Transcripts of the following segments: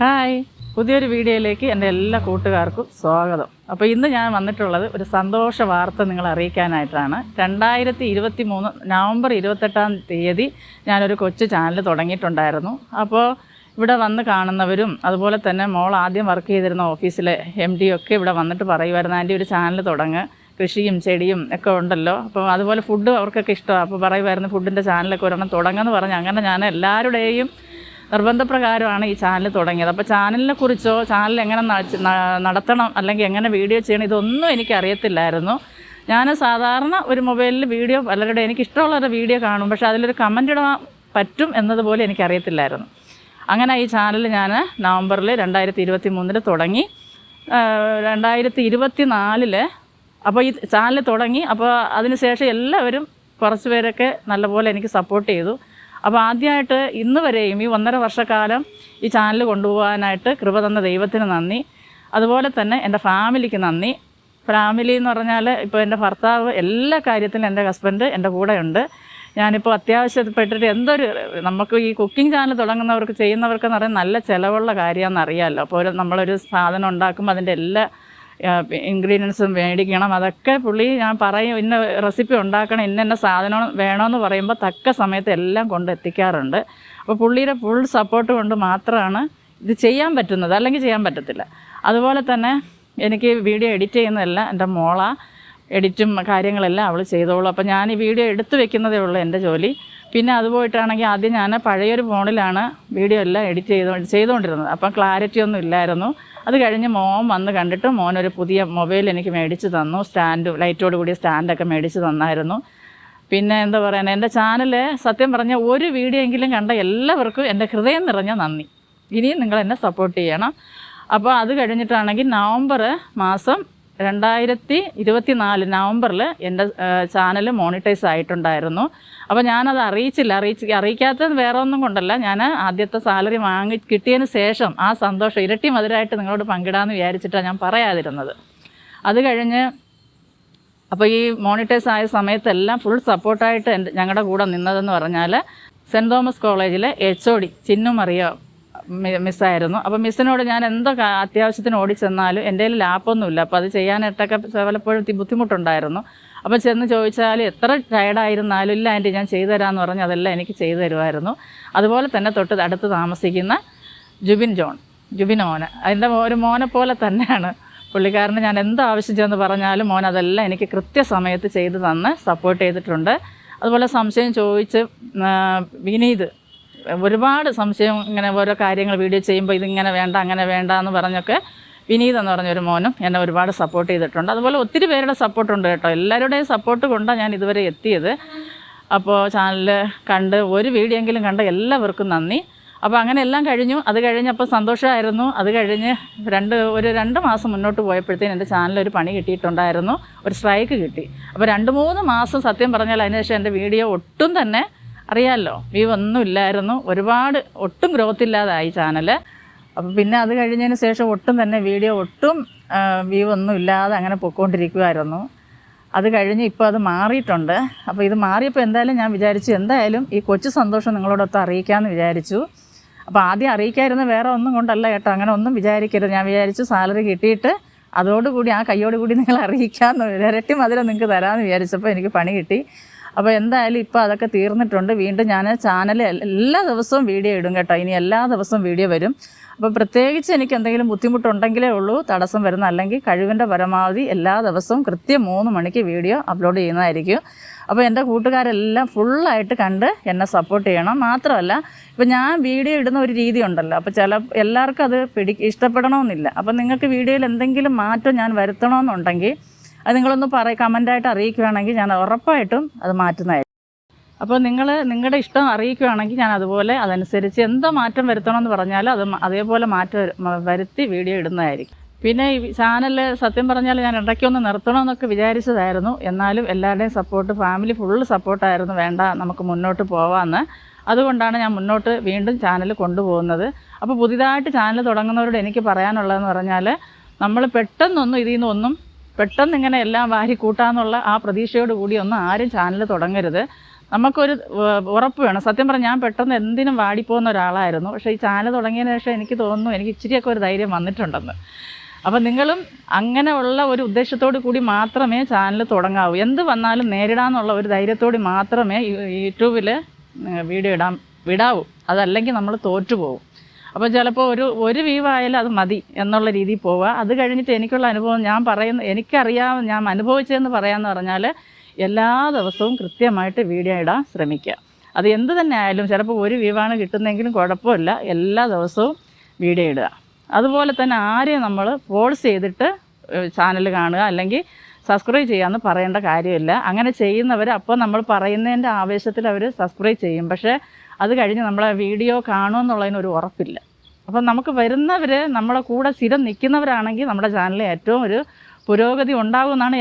Hi, പുതിയൊരു വീഡിയോയിലേക്ക് എൻ്റെ എല്ലാ കൂട്ടുകാർക്കും സ്വാഗതം. അപ്പോൾ ഇന്ന് ഞാൻ വന്നിട്ടുള്ളത് ഒരു സന്തോഷ വാർത്ത നിങ്ങളെ അറിയിക്കാനായിട്ടാണ്. 2023 നവംബർ 28 ഞാനൊരു കൊച്ചു ചാനൽ തുടങ്ങിയിട്ടുണ്ടായിരുന്നു. അപ്പോൾ ഇവിടെ വന്ന് കാണുന്നവരും അതുപോലെ തന്നെ മോൾ ആദ്യം വർക്ക് ചെയ്തിരുന്ന ഓഫീസിലെ MD ഒക്കെ ഇവിടെ വന്നിട്ട് പറയുമായിരുന്നു, ആൻറ്റി ഒരു ചാനൽ തുടങ്ങുക, കൃഷിയും ചെടിയും ഒക്കെ ഉണ്ടല്ലോ, അപ്പോൾ അതുപോലെ ഫുഡ് അവർക്കൊക്കെ ഇഷ്ടമാണ്. അപ്പോൾ പറയുമായിരുന്നു ഫുഡിൻ്റെ ചാനലൊക്കെ ഒരെണ്ണം തുടങ്ങുമെന്ന് പറഞ്ഞ് അങ്ങനെ ഞാൻ എല്ലാവരുടെയും നിർബന്ധപ്രകാരമാണ് ഈ ചാനൽ തുടങ്ങിയത്. അപ്പോൾ ചാനലിനെ കുറിച്ചോ ചാനൽ എങ്ങനെ നടത്തണം അല്ലെങ്കിൽ എങ്ങനെ വീഡിയോ ചെയ്യണം ഇതൊന്നും എനിക്കറിയത്തില്ലായിരുന്നു. ഞാൻ സാധാരണ ഒരു മൊബൈലിൽ വീഡിയോ പലരുടെ എനിക്കിഷ്ടമുള്ളവരുടെ വീഡിയോ കാണും, പക്ഷേ അതിലൊരു കമൻ്റ് ഇടാൻ പറ്റും എന്നതുപോലെ എനിക്കറിയത്തില്ലായിരുന്നു. അങ്ങനെ ഈ ചാനൽ ഞാൻ നവംബറിൽ 2023 തുടങ്ങി. 2024 അപ്പോൾ ഈ ചാനൽ തുടങ്ങി. അപ്പോൾ അതിനുശേഷം എല്ലാവരും കുറച്ച് പേരൊക്കെ നല്ലപോലെ എനിക്ക് സപ്പോർട്ട് ചെയ്തു. അപ്പോൾ ആദ്യമായിട്ട് ഇന്ന് വരെയും ഈ 1.5 വർഷക്കാലം ഈ ചാനൽ കൊണ്ടുപോകാനായിട്ട് കൃപ തന്ന ദൈവത്തിന് നന്ദി. അതുപോലെ തന്നെ എൻ്റെ ഫാമിലിക്ക് നന്ദി. ഫാമിലി എന്ന് പറഞ്ഞാൽ ഇപ്പോൾ എൻ്റെ ഭർത്താവ് എല്ലാ കാര്യത്തിലും എൻ്റെ ഹസ്ബൻഡ് എൻ്റെ കൂടെ ഉണ്ട്. ഞാനിപ്പോൾ അത്യാവശ്യപ്പെട്ടിട്ട് നമുക്ക് ഈ കുക്കിംഗ് ചാനൽ തുടങ്ങുന്നവർക്ക് ചെയ്യുന്നവർക്കെന്ന് പറയുന്നത് നല്ല ചിലവുള്ള കാര്യമാണെന്ന് അറിയാമല്ലോ. അപ്പോൾ നമ്മളൊരു സാധനം ഉണ്ടാക്കുമ്പോൾ അതിൻ്റെ എല്ലാ ഇൻഗ്രീഡിയൻസും മേടിക്കണം. അതൊക്കെ പുള്ളി ഞാൻ പറയും, ഇന്ന റെസിപ്പി ഉണ്ടാക്കണം, ഇന്ന സാധനം വേണമെന്ന് പറയുമ്പോൾ തക്ക സമയത്ത് എല്ലാം കൊണ്ടെത്തിക്കാറുണ്ട്. അപ്പോൾ പുള്ളിയുടെ ഫുൾ സപ്പോർട്ട് കൊണ്ട് മാത്രമാണ് ഇത് ചെയ്യാൻ പറ്റുന്നത്, അല്ലെങ്കിൽ ചെയ്യാൻ പറ്റത്തില്ല. അതുപോലെ തന്നെ എനിക്ക് വീഡിയോ എഡിറ്റ് ചെയ്യുന്നതെല്ലാം എൻ്റെ മോളാ, എഡിറ്റും കാര്യങ്ങളെല്ലാം അവൾ ചെയ്തോളൂ. അപ്പോൾ ഞാൻ ഈ വീഡിയോ എടുത്ത് വെക്കുന്നതേ ഉള്ളൂ എൻ്റെ ജോലി. പിന്നെ അതുപോയിട്ടാണെങ്കിൽ ആദ്യം ഞാൻ പഴയൊരു ഫോണിലാണ് വീഡിയോ എല്ലാം എഡിറ്റ് ചെയ്തുകൊണ്ടിരുന്നത്. അപ്പം ക്ലാരിറ്റി ഒന്നും ഇല്ലായിരുന്നു. അത് കഴിഞ്ഞ് മോൻ വന്ന് കണ്ടിട്ട് മോനൊരു പുതിയ മൊബൈൽ എനിക്ക് മേടിച്ച് തന്നു. ലൈറ്റോട് കൂടിയ സ്റ്റാൻഡൊക്കെ മേടിച്ച് തന്നായിരുന്നു. പിന്നെ എന്താ പറയുക, എൻ്റെ ചാനൽ സത്യം പറഞ്ഞാൽ ഒരു വീഡിയോ എങ്കിലും കണ്ട എല്ലാവർക്കും എൻ്റെ ഹൃദയം നിറഞ്ഞ നന്ദി. ഇനിയും നിങ്ങൾ എന്നെ സപ്പോർട്ട് ചെയ്യണം. അപ്പോൾ അത് കഴിഞ്ഞിട്ടാണെങ്കിൽ നവംബർ മാസം 2024 നവംബറിൽ എൻ്റെ ചാനൽ മോണിറ്റൈസ് ആയിട്ടുണ്ടായിരുന്നു. അപ്പോൾ ഞാനത് അറിയിക്കാത്തത് വേറെ ഒന്നും കൊണ്ടല്ല, ഞാൻ ആദ്യത്തെ സാലറി കിട്ടിയതിന് ശേഷം ആ സന്തോഷം ഇരട്ടി മധുരമായിട്ട് നിങ്ങളോട് പങ്കിടാമെന്ന് വിചാരിച്ചിട്ടാണ് ഞാൻ പറയാതിരുന്നത്. അത് കഴിഞ്ഞ് അപ്പോൾ ഈ മോണിറ്റൈസ് ആയ സമയത്തെല്ലാം ഫുൾ സപ്പോർട്ടായിട്ട് ഞങ്ങളുടെ കൂടെ നിന്നതെന്ന് പറഞ്ഞാൽ സെൻറ്റ് തോമസ് കോളേജിലെ HOD ചിന്നു മറിയ മിസ്സായിരുന്നു. അപ്പോൾ മിസ്സിനോട് ഞാൻ എന്തോ അത്യാവശ്യത്തിന് ഓടിച്ചെന്നാലും എൻ്റെ കയ്യിൽ ലാപ്പൊന്നുമില്ല, അപ്പോൾ അത് ചെയ്യാനായിട്ടൊക്കെ പലപ്പോഴും ബുദ്ധിമുട്ടുണ്ടായിരുന്നു. അപ്പോൾ ചെന്ന് ചോദിച്ചാൽ എത്ര ടയർഡായിരുന്നാലും ഇല്ല ആൻറ്റി ഞാൻ ചെയ്തു തരാമെന്ന് പറഞ്ഞ് അതെല്ലാം എനിക്ക് ചെയ്തു തരുമായിരുന്നു. അതുപോലെ തന്നെ തൊട്ട് അടുത്ത് താമസിക്കുന്ന ജുബിൻ മോന്, അതിൻ്റെ ഒരു മോനെ പോലെ തന്നെയാണ് പുള്ളിക്കാരന്. ഞാൻ എന്ത് ആവശ്യം പറഞ്ഞാലും മോൻ അതെല്ലാം എനിക്ക് കൃത്യസമയത്ത് ചെയ്ത് തന്ന് സപ്പോർട്ട് ചെയ്തിട്ടുണ്ട്. അതുപോലെ സംശയം ചോദിച്ച് വിനീത് ഒരുപാട് സംശയം, ഇങ്ങനെ ഓരോ കാര്യങ്ങൾ വീഡിയോ ചെയ്യുമ്പോൾ ഇതിങ്ങനെ വേണ്ട അങ്ങനെ വേണ്ട എന്ന് പറഞ്ഞൊക്കെ വിനീത് എന്ന് പറഞ്ഞൊരു മോനും എന്നെ ഒരുപാട് സപ്പോർട്ട് ചെയ്തിട്ടുണ്ട്. അതുപോലെ ഒത്തിരി പേരുടെ സപ്പോർട്ടുണ്ട് കേട്ടോ. എല്ലാവരുടെയും സപ്പോർട്ട് കൊണ്ടാണ് ഞാൻ ഇതുവരെ എത്തിയത്. അപ്പോൾ ചാനൽ കണ്ട് ഒരു വീഡിയോ എങ്കിലും കണ്ട എല്ലാവർക്കും നന്ദി. അപ്പോൾ അങ്ങനെ എല്ലാം കഴിഞ്ഞു. അത് കഴിഞ്ഞപ്പോൾ സന്തോഷമായിരുന്നു. അത് കഴിഞ്ഞ് ഒരു 2 മാസം മുന്നോട്ട് പോയപ്പോഴത്തേനും എൻ്റെ ചാനലൊരു പണി കിട്ടിയിട്ടുണ്ടായിരുന്നു, ഒരു സ്ട്രൈക്ക് കിട്ടി. അപ്പോൾ 2-3 മാസം സത്യം പറഞ്ഞാൽ അതിനുശേഷം എൻ്റെ വീഡിയോ ഒട്ടും തന്നെ അറിയാമല്ലോ വ്യൂ ഒന്നും ഇല്ലായിരുന്നു. ഒട്ടും ഗ്രോത്ത് ഇല്ലാതായി ചാനൽ. അപ്പോൾ പിന്നെ അത് കഴിഞ്ഞതിന് ശേഷം ഒട്ടും തന്നെ വീഡിയോ വ്യൂ ഒന്നും ഇല്ലാതെ അങ്ങനെ പൊയ്ക്കൊണ്ടിരിക്കുമായിരുന്നു. അത് കഴിഞ്ഞ് ഇപ്പോൾ അത് മാറിയിട്ടുണ്ട്. അപ്പോൾ ഇത് മാറിയപ്പോൾ എന്തായാലും ഞാൻ വിചാരിച്ചു എന്തായാലും ഈ കൊച്ചു സന്തോഷം നിങ്ങളോടൊത്ത് അറിയിക്കാമെന്ന് വിചാരിച്ചു. അപ്പോൾ ആദ്യം അറിയിക്കാതിരുന്ന വേറെ ഒന്നും കൊണ്ടല്ല കേട്ടോ, അങ്ങനെ ഒന്നും വിചാരിക്കരുത്. ഞാൻ വിചാരിച്ചു സാലറി കിട്ടിയിട്ട് അതോടുകൂടി ആ കയ്യോടുകൂടി നിങ്ങൾ അറിയിക്കാമെന്ന്, ഇരട്ടി മധുരം നിങ്ങൾക്ക് തരാമെന്ന് വിചാരിച്ചപ്പോൾ എനിക്ക് പണി കിട്ടി. അപ്പോൾ എന്തായാലും ഇപ്പോൾ അതൊക്കെ തീർന്നിട്ടുണ്ട്. വീണ്ടും ഞാൻ ചാനൽ എല്ലാ ദിവസവും വീഡിയോ ഇടും കേട്ടോ. ഇനി എല്ലാ ദിവസവും വീഡിയോ വരും. അപ്പോൾ പ്രത്യേകിച്ച് എനിക്ക് എന്തെങ്കിലും ബുദ്ധിമുട്ടുണ്ടെങ്കിലേ ഉള്ളൂ തടസ്സം വരുന്ന, അല്ലെങ്കിൽ കഴിവിൻ്റെ പരമാവധി എല്ലാ ദിവസവും കൃത്യം 3 മണിക്ക് വീഡിയോ അപ്ലോഡ് ചെയ്യുന്നതായിരിക്കും. അപ്പോൾ എൻ്റെ കൂട്ടുകാരെല്ലാം ഫുള്ളായിട്ട് കണ്ട് എന്നെ സപ്പോർട്ട് ചെയ്യണം. മാത്രമല്ല ഇപ്പോൾ ഞാൻ വീഡിയോ ഇടുന്ന ഒരു രീതി ഉണ്ടല്ലോ, അപ്പോൾ എല്ലാവർക്കും അത് ഇഷ്ടപ്പെടണമെന്നില്ല. അപ്പോൾ നിങ്ങൾക്ക് വീഡിയോയിൽ എന്തെങ്കിലും മാറ്റം ഞാൻ വരുത്തണമെന്നുണ്ടെങ്കിൽ അത് നിങ്ങളൊന്ന് കമൻ്റായിട്ട് അറിയിക്കുകയാണെങ്കിൽ ഞാൻ ഉറപ്പായിട്ടും അത് മാറ്റുന്നതായിരിക്കും. അപ്പോൾ നിങ്ങളുടെ ഇഷ്ടം അറിയിക്കുകയാണെങ്കിൽ ഞാൻ അതനുസരിച്ച് എന്തോ മാറ്റം വരുത്തണമെന്ന് പറഞ്ഞാൽ അതേപോലെ മാറ്റം വരുത്തി വീഡിയോ ഇടുന്നതായിരിക്കും. പിന്നെ ഈ ചാനൽ സത്യം പറഞ്ഞാൽ ഞാൻ ഇടയ്ക്കൊന്ന് നിർത്തണമെന്നൊക്കെ വിചാരിച്ചതായിരുന്നു. എന്നാലും എല്ലാവരുടെയും സപ്പോർട്ട്, ഫാമിലി ഫുള്ള് സപ്പോർട്ടായിരുന്നു, വേണ്ട നമുക്ക് മുന്നോട്ട് പോകാമെന്ന്. അതുകൊണ്ടാണ് ഞാൻ മുന്നോട്ട് വീണ്ടും ചാനൽ കൊണ്ടുപോകുന്നത്. അപ്പോൾ പുതിയതായിട്ട് ചാനൽ തുടങ്ങുന്നവരോട് എനിക്ക് പറയാനുള്ളതെന്ന് പറഞ്ഞാൽ നമ്മൾ പെട്ടെന്ന് ഇങ്ങനെ എല്ലാം വാരി കൂട്ടാന്നുള്ള ആ പ്രതീക്ഷയോട് കൂടി ഒന്നും ആരും ചാനൽ തുടങ്ങരുത്. നമുക്കൊരു ഉറപ്പ് വേണം. സത്യം പറഞ്ഞാൽ ഞാൻ പെട്ടെന്ന് എന്തിനും വാടിപ്പോകുന്ന ഒരാളായിരുന്നു. പക്ഷേ ഈ ചാനൽ തുടങ്ങിയതിന് ശേഷം എനിക്ക് തോന്നുന്നു എനിക്ക് ഇച്ചിരിയൊക്കെ ഒരു ധൈര്യം വന്നിട്ടുണ്ടെന്ന്. അപ്പം നിങ്ങളും അങ്ങനെയുള്ള ഒരു ഉദ്ദേശത്തോടു കൂടി മാത്രമേ ചാനൽ തുടങ്ങാവൂ. എന്ത് വന്നാലും നേരിടാമെന്നുള്ള ഒരു ധൈര്യത്തോടെ മാത്രമേ യൂട്യൂബിൽ വീഡിയോ വിടാവൂ. അതല്ലെങ്കിൽ നമ്മൾ തോറ്റുപോകും. അപ്പോൾ ചിലപ്പോൾ ഒരു വ്യൂ ആയാലും അത് മതി എന്നുള്ള രീതിയിൽ പോവുക. അത് കഴിഞ്ഞിട്ട് എനിക്കുള്ള അനുഭവം ഞാൻ അനുഭവിച്ചതെന്ന് പറയാമെന്ന് പറഞ്ഞാൽ എല്ലാ ദിവസവും കൃത്യമായിട്ട് വീഡിയോ ഇടാൻ ശ്രമിക്കുക. അത് എന്ത് തന്നെ ആയാലും ചിലപ്പോൾ ഒരു വ്യൂ ആണ് കിട്ടുന്നെങ്കിലും കുഴപ്പമില്ല, എല്ലാ ദിവസവും വീഡിയോ ഇടുക. അതുപോലെ തന്നെ ആരെയും നമ്മൾ ഫോഴ്സ് ചെയ്തിട്ട് ചാനൽ കാണുക അല്ലെങ്കിൽ സബ്സ്ക്രൈബ് ചെയ്യാമെന്ന് പറയേണ്ട കാര്യമില്ല. അങ്ങനെ ചെയ്യുന്നവർ അപ്പോൾ നമ്മൾ പറയുന്നതിൻ്റെ ആവേശത്തിൽ അവർ സബ്സ്ക്രൈബ് ചെയ്യും. പക്ഷേ അത് കഴിഞ്ഞ് നമ്മളെ വീഡിയോ കാണുമെന്നുള്ളതിനൊരു ഉറപ്പില്ല. അപ്പം നമുക്ക് വരുന്നവർ നമ്മളെ കൂടെ സ്ഥിരം നിൽക്കുന്നവരാണെങ്കിൽ നമ്മുടെ ചാനലിൽ ഏറ്റവും ഒരു പുരോഗതി ഉണ്ടാകുമെന്നാണ്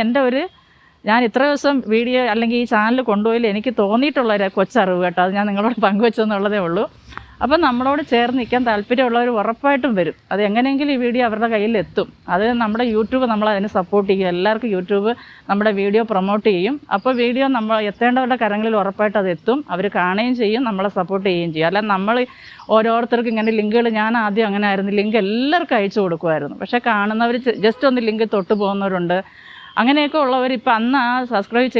ഞാൻ ഇത്ര ദിവസം വീഡിയോ അല്ലെങ്കിൽ ഈ ചാനൽ കൊണ്ടുപോയി എനിക്ക് തോന്നിയിട്ടുള്ളൊരു കൊച്ചറിവ് കേട്ടോ. അത് ഞാൻ നിങ്ങളോട് പങ്കുവെച്ചെന്നുള്ളതേ ഉള്ളൂ. അപ്പം നമ്മളോട് ചേർന്ന് നിൽക്കാൻ താല്പര്യമുള്ളവർ ഉറപ്പായിട്ടും വരും. അത് എങ്ങനെയെങ്കിലും ഈ വീഡിയോ അവരുടെ കയ്യിലെത്തും. അത് നമ്മുടെ യൂട്യൂബ് നമ്മളതിന് സപ്പോർട്ട് ചെയ്യും. എല്ലാവർക്കും യൂട്യൂബ് നമ്മുടെ വീഡിയോ പ്രൊമോട്ട് ചെയ്യും. അപ്പോൾ വീഡിയോ നമ്മൾ എത്തേണ്ടവരുടെ കരങ്ങളിൽ ഉറപ്പായിട്ട് അത് എത്തും. അവർ കാണുകയും ചെയ്യും, നമ്മളെ സപ്പോർട്ട് ചെയ്യുകയും ചെയ്യും. അല്ല നമ്മൾ ഓരോരുത്തർക്കും ഇങ്ങനെ ലിങ്കുകൾ, ഞാൻ ആദ്യം അങ്ങനെ ആയിരുന്നു, ലിങ്ക് എല്ലാവർക്കും അയച്ചു കൊടുക്കുമായിരുന്നു. പക്ഷേ കാണുന്നവർ ജസ്റ്റ് ഒന്ന് ലിങ്ക് തൊട്ട് പോകുന്നവരുണ്ട്. അങ്ങനെയൊക്കെ ഉള്ളവർ ഇപ്പോൾ അന്ന് ആ സബ്സ്ക്രൈബ്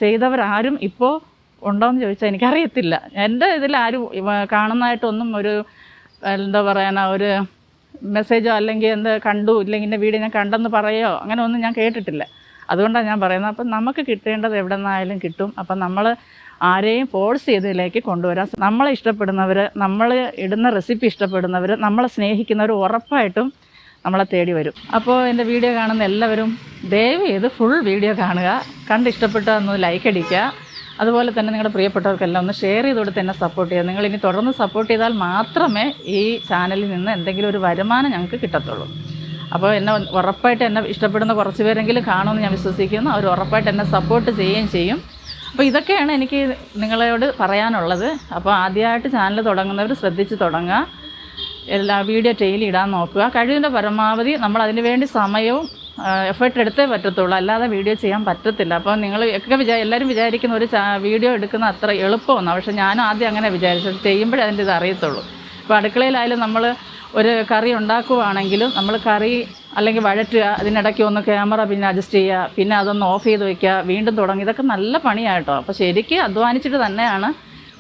ചെയ്തവരാരും ഇപ്പോൾ ഉണ്ടോയെന്ന് ചോദിച്ചാൽ എനിക്കറിയത്തില്ല. എൻ്റെ ഇതിലാരും കാണുന്നതായിട്ടൊന്നും ഒരു എന്താ പറയാനാ ഒരു മെസ്സേജോ അല്ലെങ്കിൽ കണ്ടു ഇല്ലെങ്കിൽ ഇന്ന വീഡിയോ ഞാൻ കണ്ടെന്ന് പറയോ അങ്ങനെ ഒന്നും ഞാൻ കേട്ടിട്ടില്ല. അതുകൊണ്ടാണ് ഞാൻ പറയുന്നത്. അപ്പം നമുക്ക് കിട്ടേണ്ടത് എവിടെ നിന്നായാലും കിട്ടും. അപ്പം നമ്മൾ ആരെയും ഫോഴ്സ് ചെയ്തതിലേക്ക് കൊണ്ടുവരാൻ, നമ്മളെ ഇഷ്ടപ്പെടുന്നവർ, നമ്മൾ ഇടുന്ന റെസിപ്പി ഇഷ്ടപ്പെടുന്നവർ, നമ്മളെ സ്നേഹിക്കുന്നവർ ഉറപ്പായിട്ടും നമ്മളെ തേടി വരും. അപ്പോൾ എൻ്റെ വീഡിയോ കാണുന്ന എല്ലാവരും ദയവ് ചെയ്ത് ഫുൾ വീഡിയോ കാണുക. കണ്ടിഷ്ടപ്പെട്ടാൽ ഒന്ന് ലൈക്ക് അടിക്കുക. അതുപോലെ തന്നെ നിങ്ങളുടെ പ്രിയപ്പെട്ടവർക്കെല്ലാം ഒന്ന് ഷെയർ ചെയ്ത് കൊടുത്ത് എന്നെ സപ്പോർട്ട് ചെയ്യുക. നിങ്ങളിനി തുടർന്ന് സപ്പോർട്ട് ചെയ്താൽ മാത്രമേ ഈ ചാനലിൽ നിന്ന് എന്തെങ്കിലും ഒരു വരുമാനം ഞങ്ങൾക്ക് കിട്ടത്തുള്ളൂ. അപ്പോൾ ഉറപ്പായിട്ട് എന്നെ ഇഷ്ടപ്പെടുന്ന കുറച്ച് പേരെങ്കിലും കാണുമെന്ന് ഞാൻ വിശ്വസിക്കുന്നു. അവർ ഉറപ്പായിട്ട് എന്നെ സപ്പോർട്ട് ചെയ്യുകയും ചെയ്യും. അപ്പോൾ ഇതൊക്കെയാണ് എനിക്ക് നിങ്ങളോട് പറയാനുള്ളത്. അപ്പോൾ ആദ്യമായിട്ട് ചാനൽ തുടങ്ങുന്നവർ ശ്രദ്ധിച്ച് തുടങ്ങുക. എല്ലാ വീഡിയോ ഡെയിലി ഇടാൻ നോക്കുക. കഴിവിൻ്റെ പരമാവധി നമ്മൾ അതിന് വേണ്ടി സമയവും എഫേർട്ട് എടുത്തേ പറ്റത്തുള്ളൂ, അല്ലാതെ വീഡിയോ ചെയ്യാൻ പറ്റത്തില്ല. അപ്പോൾ നിങ്ങൾ എല്ലാവരും വിചാരിക്കുന്ന ഒരു വീഡിയോ എടുക്കുന്ന അത്ര എളുപ്പമൊന്നും. പക്ഷേ ഞാനും ആദ്യം അങ്ങനെ വിചാരിച്ചത്, ചെയ്യുമ്പോഴേ അതിൻ്റെ ഇത് അറിയത്തുള്ളൂ. ഇപ്പോൾ അടുക്കളയിലായാലും നമ്മൾ ഒരു കറി ഉണ്ടാക്കുകയാണെങ്കിലും നമ്മൾ കറി അല്ലെങ്കിൽ വഴറ്റുക, അതിനിടയ്ക്ക് ഒന്ന് ക്യാമറ പിന്നെ അഡ്ജസ്റ്റ് ചെയ്യുക, പിന്നെ അതൊന്ന് ഓഫ് ചെയ്ത് വയ്ക്കുക, വീണ്ടും തുടങ്ങി. ഇതൊക്കെ നല്ല പണിയായിട്ടോ. അപ്പോൾ ശരിക്കും അധ്വാനിച്ചിട്ട് തന്നെയാണ്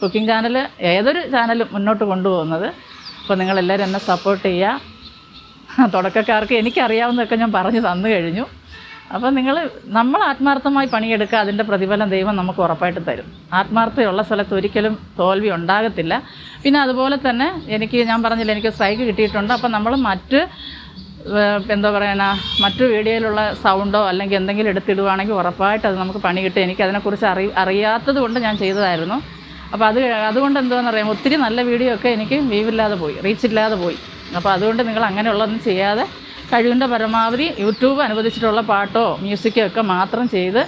കുക്കിംഗ് ചാനൽ, ഏതൊരു ചാനലും മുന്നോട്ട് കൊണ്ടുപോകുന്നത്. അപ്പോൾ നിങ്ങളെല്ലാവരും എന്നെ സപ്പോർട്ട് ചെയ്യുക. തുടക്കക്കാർക്ക് എനിക്കറിയാവുന്നതൊക്കെ ഞാൻ പറഞ്ഞു തന്നു കഴിഞ്ഞു. അപ്പോൾ നമ്മൾ ആത്മാർത്ഥമായി പണിയെടുക്കുക, അതിൻ്റെ പ്രതിഫലം ദൈവം നമുക്ക് ഉറപ്പായിട്ട് തരും. ആത്മാർത്ഥതയുള്ള സ്ഥലത്ത് ഒരിക്കലും തോൽവി ഉണ്ടാകത്തില്ല. പിന്നെ അതുപോലെ തന്നെ ഞാൻ പറഞ്ഞില്ല, എനിക്ക് സ്ട്രൈക്ക് കിട്ടിയിട്ടുണ്ട്. അപ്പോൾ നമ്മൾ മറ്റു വീഡിയോയിലുള്ള സൗണ്ടോ അല്ലെങ്കിൽ എന്തെങ്കിലും എടുത്തിടുവാണെങ്കിൽ ഉറപ്പായിട്ട് അത് നമുക്ക് പണി കിട്ടും. എനിക്കതിനെക്കുറിച്ച് അറിയാത്തത് കൊണ്ട് ഞാൻ ചെയ്തതായിരുന്നു. അപ്പോൾ അതുകൊണ്ട് എന്താണെന്ന് അറിയാം, ഒത്തിരി നല്ല വീഡിയോ ഒക്കെ എനിക്ക് വ്യൂവില്ലാതെ പോയി, റീച്ചില്ലാതെ പോയി. അപ്പോൾ അതുകൊണ്ട് നിങ്ങൾ അങ്ങനെയുള്ളതൊന്നും ചെയ്യാതെ കഴിവിൻ്റെ പരമാവധി യൂട്യൂബ് അനുവദിച്ചിട്ടുള്ള പാട്ടോ മ്യൂസിക്കോ ഒക്കെ മാത്രം ചെയ്ത്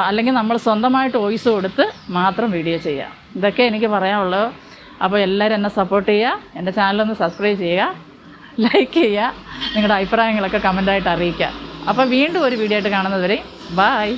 അല്ലെങ്കിൽ നമ്മൾ സ്വന്തമായിട്ട് വോയിസ് കൊടുത്ത് മാത്രം വീഡിയോ ചെയ്യുക. ഇതൊക്കെ എനിക്ക് പറയാനുള്ളൂ. അപ്പോൾ എല്ലാവരും എന്നെ സപ്പോർട്ട് ചെയ്യുക. എൻ്റെ ചാനലൊന്ന് സബ്സ്ക്രൈബ് ചെയ്യുക, ലൈക്ക് ചെയ്യുക, നിങ്ങളുടെ അഭിപ്രായങ്ങളൊക്കെ കമൻ്റായിട്ട് അറിയിക്കുക. അപ്പോൾ വീണ്ടും ഒരു വീഡിയോ ആയിട്ട് കാണുന്നതുവരെ ബൈ.